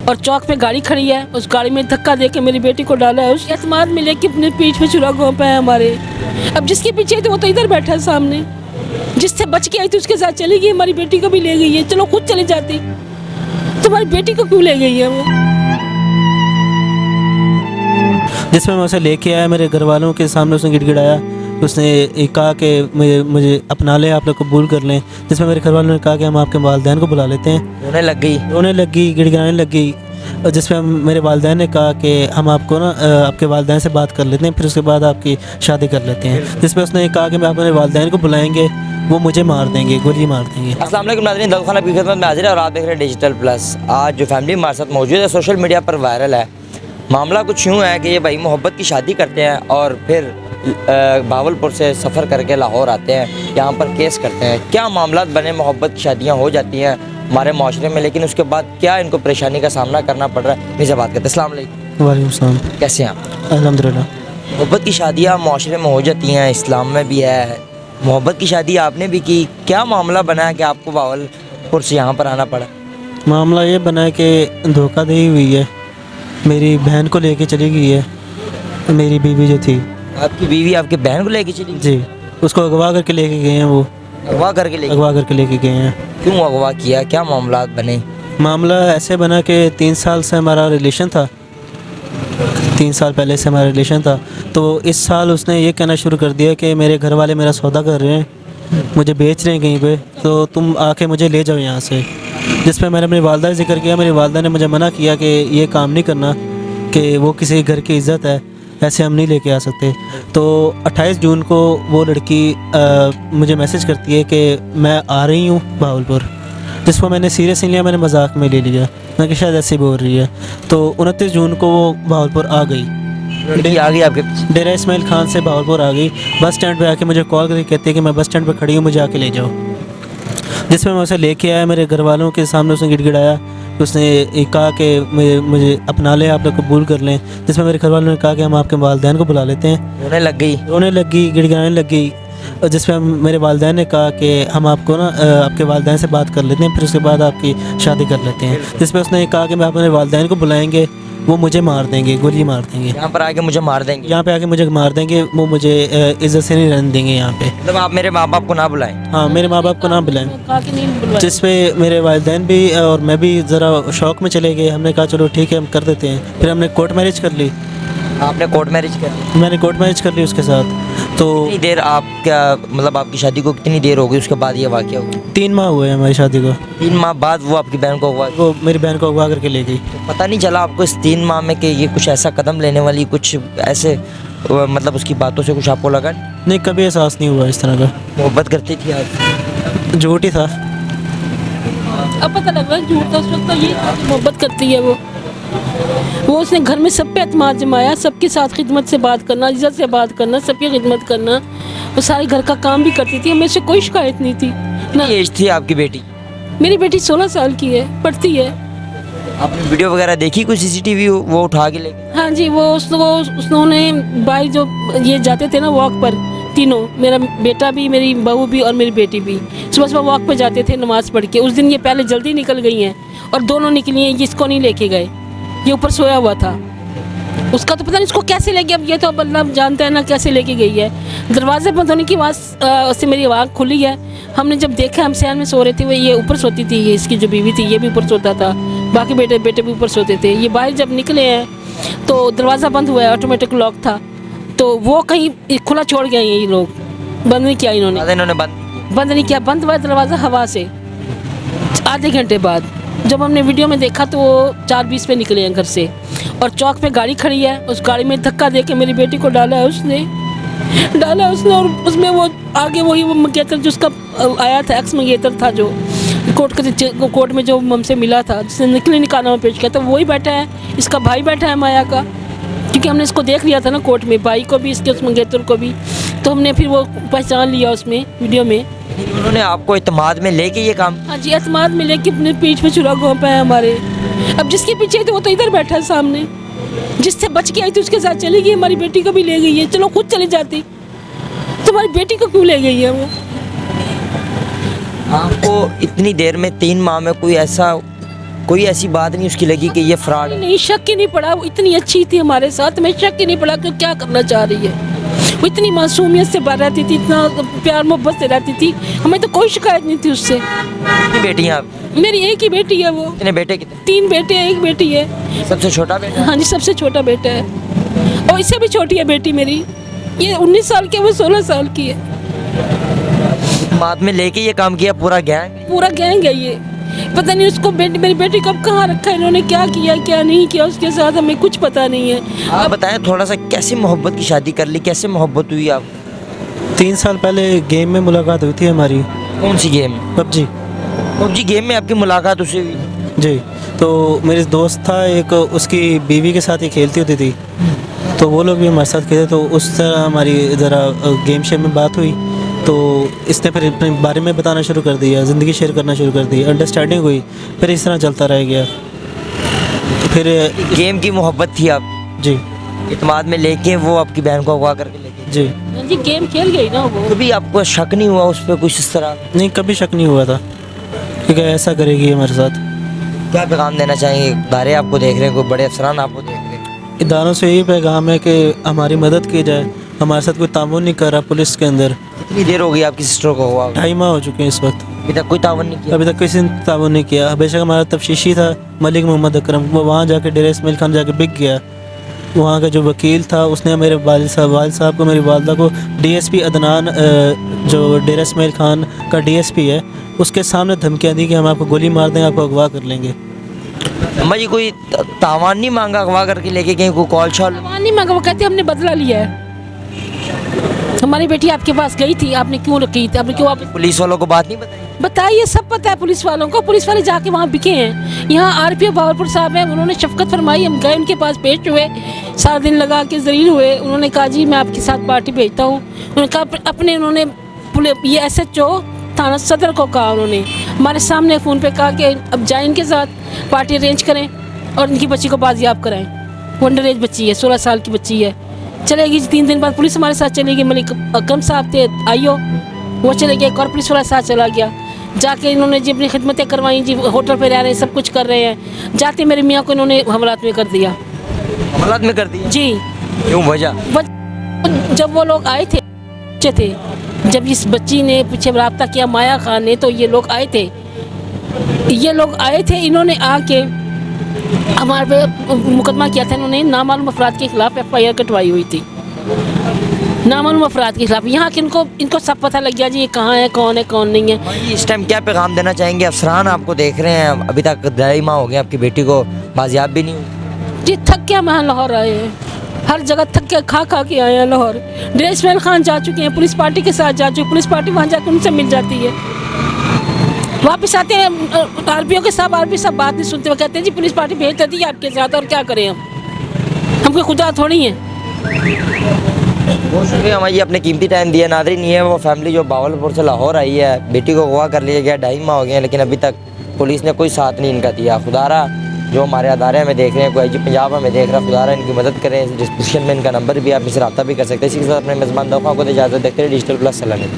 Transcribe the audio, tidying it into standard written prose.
और चौक पे गाड़ी खड़ी है, उस गाड़ी में धक्का दे के मेरी बेटी को डाला है, उस एतमाद में लेके अपने पीठ पे छुरा घोंपा है हमारे। अब जिसके पीछे थे वो तो इधर बैठा है सामने, जिससे बच के आई थी उसके साथ चली गई, हमारी बेटी को भी ले गई है। चलो खुद चली जाती, तुम्हारी बेटी को क्यों ले गई है वो? जिसमें मैं उसे लेके आया, मेरे घर वालों के सामने उसने गिड़गिड़ाया, उसने कहा कि मुझे अपना लें, आप लोग कबूल कर लें। जिसमें मेरे घर वालों ने कहा कि हम आपके वालिदैन को बुला लेते हैं। रोने लग गई, गिड़गिड़ाने लग गई। और जिसमें मेरे वालिदैन ने कहा कि हम आपको ना आपके वालिदैन से बात कर लेते हैं, फिर उसके बाद आपकी शादी कर लेते हैं। जिसमें उसने कहा कि मैं अपने वालिदैन को बुलाएंगे, वो मुझे मार देंगे, गोली मार देंगे। अस्सलाम वालेकुम नाज़रीन, दाऊद खान आपकी खिदमत में हाजिर है और आप देख रहे हैं डिजिटल प्लस। आज जो फैमिली हमारे साथ मौजूद है, सोशल मीडिया पर वायरल है। मामला कुछ यूँ है कि ये भाई मोहब्बत की शादी करते हैं और फिर भावलपुर से सफ़र करके लाहौर आते हैं, यहाँ पर केस करते हैं। क्या मामला बने, मोहब्बत की शादियाँ हो जाती हैं हमारे माशरे में, लेकिन उसके बाद क्या इनको परेशानी का सामना करना पड़ रहा है, इनसे बात करते हैं। अस्सलाम वालेकुम। वालेकुम सलाम। कैसे हैं आप? अल्हम्दुलिल्लाह। मोहब्बत की शादियाँ माशरे में हो जाती हैं, इस्लाम में भी है। मोहब्बत की शादी आपने भी की, क्या मामला बना है कि आपको भावलपुर से यहाँ पर आना पड़ा? मामला ये बना है कि धोखाधड़ी हुई है, मेरी बहन को लेके चली गई है, मेरी बीवी जो थी। आपकी बीवी आपके बहन को लेके चली? जी, उसको अगवा करके लेके गए हैं, वो अगवा करके लेके? अगवा करके लेके गए हैं। क्यों अगवा किया, क्या मामला बने? मामला ऐसे बना कि 3 साल से हमारा रिलेशन था, 3 साल पहले से हमारा रिलेशन था। तो इस साल उसने ये कहना शुरू कर दिया कि मेरे घर वाले मेरा सौदा कर रहे हैं, मुझे बेच रहे हैं कहीं पे, तो तुम आके मुझे ले जाओ यहाँ से। जिसमें मैंने अपनी वालदा से जिक्र किया, मेरी वालदा ने मुझे मना किया कि ये काम नहीं करना, कि वो किसी घर की इज़्ज़त है, ऐसे हम नहीं लेके आ सकते। तो 28 जून को वो लड़की मुझे मैसेज करती है कि मैं आ रही हूँ भावलपुर, जिसको मैंने सीरियस नहीं लिया, मैंने मजाक में ले लिया, मैं कि शायद ऐसे ही बोल रही है। तो 29 जून को वो भावलपुर आ गई, आ गई आपके पीछे? डेरा इस्माइल खान से भावलपुर आ गई। बस स्टैंड पे आके मुझे कॉल करके कहती है कि मैं बस स्टैंड पे खड़ी हूँ, मुझे आके ले जाओ। जिसमें मैं उसे लेके आया, मेरे घर वालों के सामने उसने गिड़गिड़ाया, उसने कहा कि मुझे अपना लें, आप लोग कबूल कर लें। जिसमें मेरे घर वालों ने कहा कि हम आपके वालिदैन को बुला लेते हैं। रोने लग गई, गिड़गिड़ाने लग गई। और जिसमें मेरे वालिदैन ने कहा कि हम आपको ना आपके वालिदैन से बात कर लेते हैं, फिर उसके बाद आपकी शादी कर लेते हैं। जिसमें उसने कहा कि मैं अपने वालिदैन को बुलाएंगे, वो मुझे मार देंगे, गोली मार देंगे। यहाँ पर आके मुझे मार देंगे? यहाँ पे आके मुझे मार देंगे, वो मुझे इज्जत से नहीं रहने देंगे यहाँ पे। मतलब आप मेरे माँ बाप को ना बुलाएं? हाँ, मेरे माँ बाप को ना बुलाएं। कहा कि नहीं बुलवाया। जिस पे मेरे वालिदैन भी और मैं भी ज़रा शौक में चले गए। हमने कहा चलो ठीक है, हम कर देते हैं। फिर हमने कोर्ट मैरिज कर ली। आपने कोर्ट मैरिज कर ली? मैंने कोर्ट मैरिज कर ली उसके साथ। तो कितनी देर आप क्या मतलब आपकी शादी को कितनी देर हो गई उसके बाद ये वाक़या हुआ? 3 माह हुए हमारी शादी को। 3 माह बाद वो आपकी बहन को हुआ? वो मेरी बहन को अगवा करके ले गई। पता नहीं चला आपको इस 3 माह में कि ये कुछ ऐसा कदम लेने वाली, कुछ ऐसे मतलब उसकी बातों से कुछ आपको लगा? नहीं, कभी एहसास नहीं हुआ इस तरह का। मोहब्बत करती थी आप? झूठ ही था। अब पता लग रहा है झूठ था, उस वक्त तो ये मोहब्बत करती है वो उसने घर में सब पे एतमाद जमाया, सबके साथ खिदमत से बात करना, इज्जत से बात करना, सबकी खिदमत करना, वो सारे घर का काम भी करती थी, हमें से कोई शिकायत नहीं थी ना। एज थी आपकी बेटी? मेरी बेटी 16 साल की है, पढ़ती है। आपने वीडियो वगैरह देखी, कुछ CCTV वो उठा के ले गए? हाँ जी, उन्होंने भाई जो ये जाते थे ना वॉक पर, तीनों, मेरा बेटा भी, मेरी बहू भी और मेरी बेटी भी सुबह सुबह वॉक पर जाते थे नमाज़ पढ़ के। उस दिन ये पहले जल्दी निकल गई हैं और दोनों निकली हैं, इसको नहीं लेके गए, ये ऊपर सोया हुआ था। उसका तो पता नहीं इसको कैसे ले गया, अब ये तो अब अल्लाह जानता है ना कैसे लेके गई है। दरवाजे बंद होने की आवाज़ से मेरी आवाज़ खुली है। हमने जब देखा, हम सहन में सो रहे थे, वो ये ऊपर सोती थी, ये इसकी जो बीवी थी ये भी ऊपर सोता था, बाकी बेटे भी ऊपर सोते थे। ये बाहर जब निकले हैं तो दरवाज़ा बंद हुआ है, ऑटोमेटिक लॉक था, तो वो कहीं खुला छोड़ गए हैं, ये लोग बंद नहीं किया इन्होंने बंद नहीं किया। बंद हुआ दरवाज़ा हवा से आधे घंटे बाद। जब हमने वीडियो में देखा तो वो 4:20 पे निकले हैं घर से, और चौक पे गाड़ी खड़ी है, उस गाड़ी में धक्का दे के मेरी बेटी को डाला है उसने, और उसमें वो आगे वही वो मंगेतर जो उसका आया था, एक्स मंगेतर था, जो कोर्ट में जो हमसे मिला था, जिसने निकालना पेश किया था, वही बैठा है, इसका भाई बैठा है माया का, क्योंकि हमने इसको देख लिया था ना कोर्ट में, भाई को भी, इसके उस मंगेतर को भी, तो हमने फिर वो पहचान लिया उसमें वीडियो में। उन्होंने आपको इत्मीनान में लेके ये काम? हाँ जी, इत्मीनान में लेके अपने पीठ पे छुरा घोंपा है हमारे। अब जिसके पीछे थे वो तो इधर बैठा है सामने, जिससे बच के आई थी उसके साथ चली गई, हमारी बेटी को भी ले गई है। चलो खुद चली जाती, तुम्हारी बेटी को क्यों ले गई है वो? आपको इतनी देर में 3 माह में कोई ऐसा कोई ऐसी बात नहीं उसकी लगी कि ये फ्रॉड है? नहीं, शक ही नहीं पड़ा। वो इतनी अच्छी थी हमारे साथ, मैं शक ही नहीं पड़ा कि क्या करना चाह रही है। वो इतनी मासूमियत से बाहर रहती थी, इतना प्यार मोहब्बत से रहती थी, हमें तो कोई शिकायत नहीं थी उससे। कितनी बेटी हैं आप? मेरी एक ही बेटी है। वो कितने बेटे? कितने? 3 बेटे हैं, 1 बेटी है। सबसे छोटा बेटा? हाँ जी, सबसे छोटा बेटा है और इससे भी छोटी है बेटी मेरी। ये 19 साल की है, वो 16 साल की है। मात में लेके ये काम किया पूरा गैंग? पूरा गैंग है ये। पता नहीं उसको मेरी बेटी को अब कहाँ रखा है, इन्होंने क्या किया क्या नहीं किया उसके साथ, हमें कुछ पता नहीं है। आप बताएं थोड़ा सा, कैसे मोहब्बत की शादी कर ली, कैसे मोहब्बत हुई आप? 3 साल पहले गेम में मुलाकात हुई थी हमारी। कौन सी गेम? पबजी। पबजी गेम में आपकी मुलाकात उससे हुई? जी। तो मेरे दोस्त था एक, उसकी बीवी के साथ ही खेलती होती थी, तो वो लोग भी हमारे साथ खेले, तो उस तरह हमारी ज़रा गेम शेम में बात हुई। तो इसने फिर अपने बारे में बताना शुरू कर दिया, ज़िंदगी शेयर करना शुरू कर दी, अंडरस्टैंडिंग हुई, फिर इस तरह चलता रह गया। तो फिर गेम की मोहब्बत थी आप? जी। इत्मीनान में लेके वो आपकी बहन को अगवा करके लेके? जी। जी, गेम खेल गई ना वो। कभी आपको शक नहीं हुआ उस पर कुछ इस तरह? नहीं, कभी शक नहीं हुआ था कि ऐसा करेगी हमारे साथ। क्या पैगाम देना चाहेंगे? इदारे आपको देख रहे हैं, कोई बड़े अफसरान आपको देख रहे हैं? इदारों से यही पैगाम है कि हमारी मदद की जाए। हमारे साथ कोई ताउन नहीं कर रहा पुलिस के अंदर। कितनी देर हो गई आपकी सिस्टर को हुआ? 2.5 माह हो चुके हैं इस वक्त, अभी तक कोई तावन नहीं किया? अभी तक किसी ने ताउन नहीं किया। बेशक हमारा तफ्शीशी था मलिक मोहम्मद अकरम, वो वहाँ जाके डेरा इस्माइल खान जाके बिक गया। वहाँ का जो वकील था उसने मेरे वालिद साहब को, मेरी वालदा को, डीएसपी अदनान जो डेरा इस्माइल खान का डीएसपी है, उसके सामने धमकियाँ दी कि हम आपको गोली मार देंगे, आपको अगवा कर लेंगे। अम्मा जी, कोई तावान नहीं मांगा अगवा करके लेके गए? कोई कॉल शॉल? सामान नहीं मांगा, वो कहते हमने बदला लिया है। हमारी बेटी आपके पास गई थी, आपने क्यों रखी थी, आपने क्यों वापस? पुलिस वालों को बात नहीं बताई? बताइए, सब पता है पुलिस वालों को। पुलिस वाले जाके वहाँ बिके हैं। यहाँ आरपीओ भावलपुर साहब हैं, उन्होंने शफकत फरमाई, हम गए उनके पास, पेश हुए, सारा दिन लगा के जलील हुए। उन्होंने कहा जी मैं आपके साथ पार्टी भेजता हूँ। उन्होंने कहा अपने, उन्होंने ये SHO थाना सदर को कहा, उन्होंने हमारे सामने फ़ोन पे कहा कि अब जाए इनके साथ, पार्टी अरेंज करें और इनकी बच्ची को बाजियाब कराएं। वो अंडर एज बच्ची है, 16 साल की बच्ची है। चलेगी 3 दिन बाद पुलिस हमारे साथ चलेगी, मलिक अकरम साहब थे आईओ, वो चले गए, एक और पुलिस वाला साथ चला गया। जाके इन्होंने जी अपनी खिदमतें करवाई, जी होटल पे रह रहे हैं, सब कुछ कर रहे हैं। जाते मेरे मियाँ को इन्होंने हमलात में कर दिया। हमलात में कर दिया? जी। क्यों वजह? जब वो लोग आए थे, जब इस बच्ची ने पीछे रब्ता किया माया खान ने, तो ये लोग आए थे, इन्होंने आके हमारे पे मुकदमा किया था। इन्होंने नामालूम अफराद के खिलाफ FIR कटवाई हुई थी, नामालूम अफराद के खिलाफ। यहाँ के इनको सब पता लग गया जी ये कहाँ है कौन नहीं है। भाई इस टाइम क्या पैगाम देना चाहेंगे? अफसरान आपको देख रहे हैं, अभी तक 2.5 माह हो गए, आपकी बेटी को बाजियाब भी नहीं हुई। जी थक के हम यहाँ लाहौर आए हैं, हर जगह थक के खा के आए हैं लाहौर। डेरा इस्माइल खान जा चुके हैं, पुलिस पार्टी के साथ जा चुके, पुलिस पार्टी वहाँ जाकर उनसे मिल जाती है। वापस आते हैं आरपीओ के साथ, आरपी साहब बात नहीं सुनते, वो कहते हैं जी पुलिस पार्टी भेज देती है आपके साथ, और क्या करें हम कोई खुदा थोड़ी हैं। बहुत शुक्रिया हमारी अपने कीमती टाइम दिया। नादरीन, ये है वो फैमिली जो भावलपुर से लाहौर आई है, बेटी को अगवा कर लिया गया, 2.5 माह हो गए हैं, लेकिन अभी तक पुलिस ने कोई साथ नहीं इनका दिया। खुदारा जो हमारे अदारे हमें देख रहे हैं, कोई IG पंजाब हमें देख रहा है, खुदारा इनकी मदद करें। डिस्क्रिप्शन में इनका नंबर भी, आप इनसे रब्ता भी कर सकते हैं। इसी के साथ अपने मेज़बान दौखा को इजाज़त देते हैं। डिजिटल प्लस सलामी।